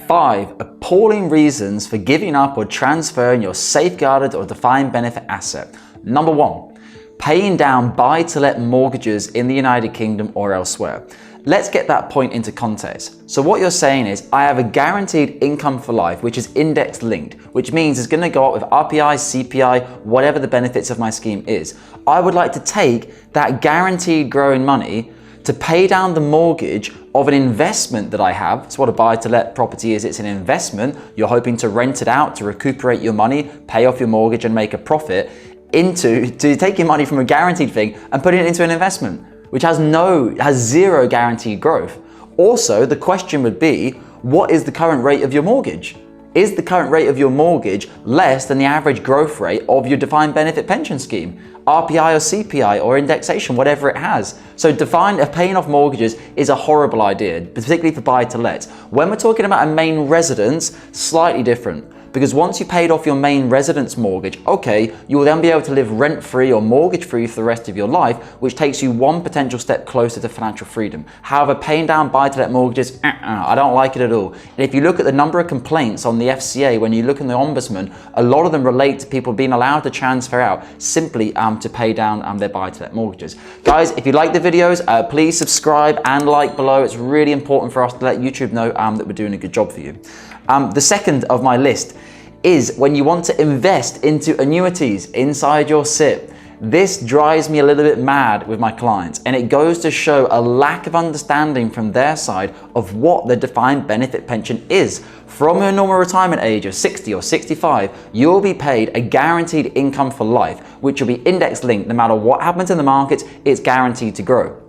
5 appalling reasons for giving up or transferring your safeguarded or defined benefit asset. Number 1, paying down buy-to-let mortgages in the United Kingdom or elsewhere. Let's get that point into context. So what you're saying is, I have a guaranteed income for life, which is index linked, which means it's going to go up with RPI, CPI, whatever the benefits of my scheme is. I would like to take that guaranteed growing money to pay down the mortgage of an investment that I have. It's what a buy-to-let property is. It's an investment. You're hoping to rent it out to recuperate your money, pay off your mortgage and make a profit, to take your money from a guaranteed thing and put it into an investment, which has zero guaranteed growth. Also, the question would be, what is the current rate of your mortgage? Is the current rate of your mortgage less than the average growth rate of your defined benefit pension scheme? RPI or CPI or indexation, whatever it has. So paying off mortgages is a horrible idea, particularly for buy-to-lets. When we're talking about a main residence, slightly different. Because once you paid off your main residence mortgage, okay, you will then be able to live rent-free or mortgage-free for the rest of your life, which takes you one potential step closer to financial freedom. However, paying down buy-to-let mortgages, I don't like it at all. And if you look at the number of complaints on the FCA, when you look in the Ombudsman, a lot of them relate to people being allowed to transfer out simply to pay down their buy-to-let mortgages. Guys, if you like the videos, please subscribe and like below. It's really important for us to let YouTube know that we're doing a good job for you. The second of my list is when you want to invest into annuities inside your SIPP. This drives me a little bit mad with my clients, and it goes to show a lack of understanding from their side of what the defined benefit pension is. From your normal retirement age of 60 or 65, you'll be paid a guaranteed income for life, which will be index linked. No matter what happens in the markets, it's guaranteed to grow.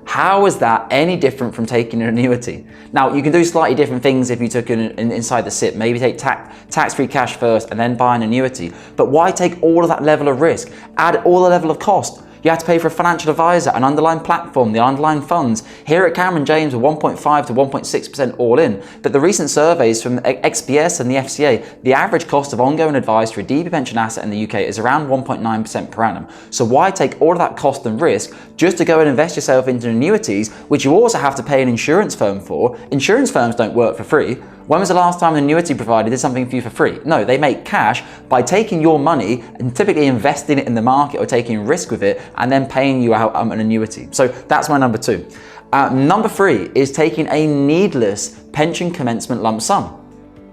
How is that any different from taking an annuity? Now, you can do slightly different things if you took it inside the SIPP. Maybe take tax-free cash first and then buy an annuity. But why take all of that level of risk? Add all the level of cost. You have to pay for a financial advisor, an underlying platform, the underlying funds. Here at Cameron James, we're 1.5 to 1.6% all in. But the recent surveys from XPS and the FCA, the average cost of ongoing advice for a DB pension asset in the UK is around 1.9% per annum. So why take all of that cost and risk just to go and invest yourself into annuities, which you also have to pay an insurance firm for? Insurance firms don't work for free. When was the last time an annuity provider did something for you for free? No, they make cash by taking your money and typically investing it in the market or taking risk with it and then paying you out an annuity. So that's my number 2. Number 3 is taking a needless pension commencement lump sum.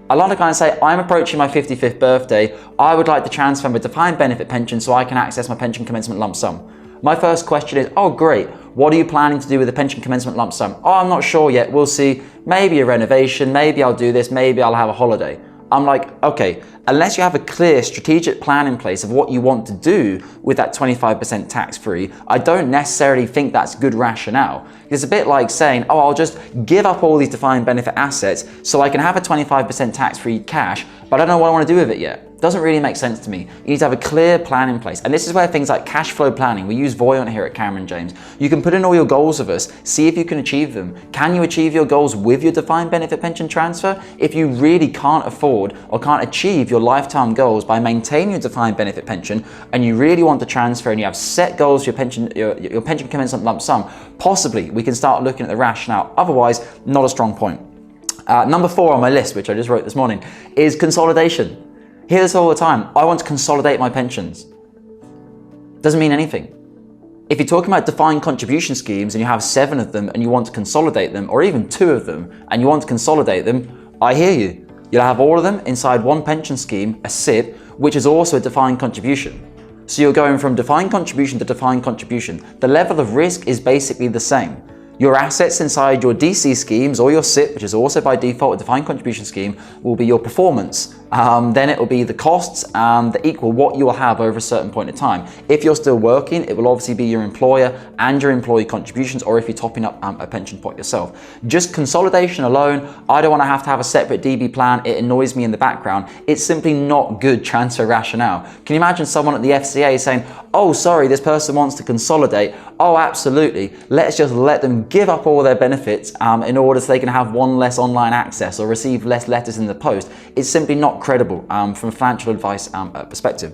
A lot of guys say, I'm approaching my 55th birthday. I would like to transfer my defined benefit pension so I can access my pension commencement lump sum. My first question is, oh great, what are you planning to do with the pension commencement lump sum? Oh, I'm not sure yet, we'll see. Maybe a renovation, maybe I'll do this, maybe I'll have a holiday. I'm like, okay, unless you have a clear strategic plan in place of what you want to do with that 25% tax-free, I don't necessarily think that's good rationale. It's a bit like saying, oh, I'll just give up all these defined benefit assets so I can have a 25% tax-free cash, but I don't know what I want to do with it yet. Doesn't really make sense to me. You need to have a clear plan in place. And this is where things like cash flow planning, we use Voyant here at Cameron James. You can put in all your goals with us, see if you can achieve them. Can you achieve your goals with your defined benefit pension transfer? If you really can't afford or can't achieve your lifetime goals by maintaining your defined benefit pension, and you really want to transfer and you have set goals for your pension commencement lump sum, possibly we can start looking at the rationale. Otherwise, not a strong point. Number 4 on my list, which I just wrote this morning, is consolidation. Hear this all the time. I want to consolidate my pensions. Doesn't mean anything. If you're talking about defined contribution schemes and you have 7 of them and you want to consolidate them, or even 2 of them and you want to consolidate them, I hear you. You'll have all of them inside one pension scheme, a SIPP, which is also a defined contribution. So you're going from defined contribution to defined contribution. The level of risk is basically the same. Your assets inside your DC schemes or your SIPP, which is also by default a defined contribution scheme, will be your performance. Then it will be the costs that equal what you will have over a certain point in time. If you're still working, it will obviously be your employer and your employee contributions, or if you're topping up a pension pot yourself. Just consolidation alone, I don't want to have a separate DB plan. It annoys me in the background. It's simply not good transfer rationale. Can you imagine someone at the FCA saying, oh, sorry, this person wants to consolidate. Oh, absolutely. Let's just let them give up all their benefits in order so they can have one less online access or receive less letters in the post. It's simply not credible from a financial advice perspective.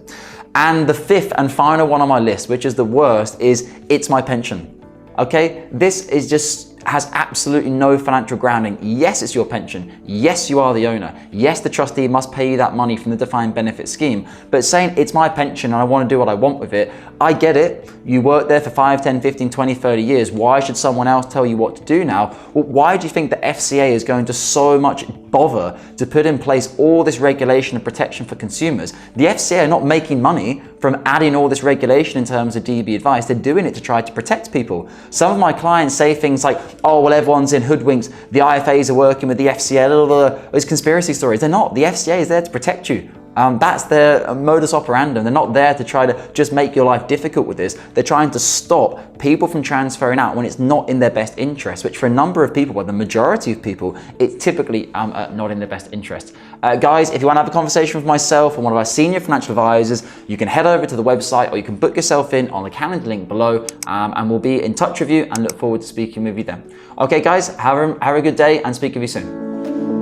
And the 5th and final one on my list, which is the worst, is it's my pension. Okay, this is just has absolutely no financial grounding. Yes, it's your pension. Yes, you are the owner. Yes, the trustee must pay you that money from the defined benefit scheme. But saying it's my pension and I want to do what I want with it, I get it. You worked there for 5, 10, 15, 20, 30 years. Why should someone else tell you what to do now? Well, why do you think the FCA is going to so much bother to put in place all this regulation and protection for consumers? The FCA are not making money from adding all this regulation in terms of DB advice. They're doing it to try to protect people. Some of my clients say things like, oh, well, everyone's in hoodwinks. The IFAs are working with the FCA. Those conspiracy stories. They're not. The FCA is there to protect you. That's their modus operandi. They're not there to try to just make your life difficult with this. They're trying to stop people from transferring out when it's not in their best interest, which for a number of people, well, the majority of people, it's typically not in their best interest. Guys, if you want to have a conversation with myself or one of our senior financial advisors, you can head over to the website or you can book yourself in on the calendar link below, and we'll be in touch with you and look forward to speaking with you then. Okay, guys, have a good day and speak with you soon.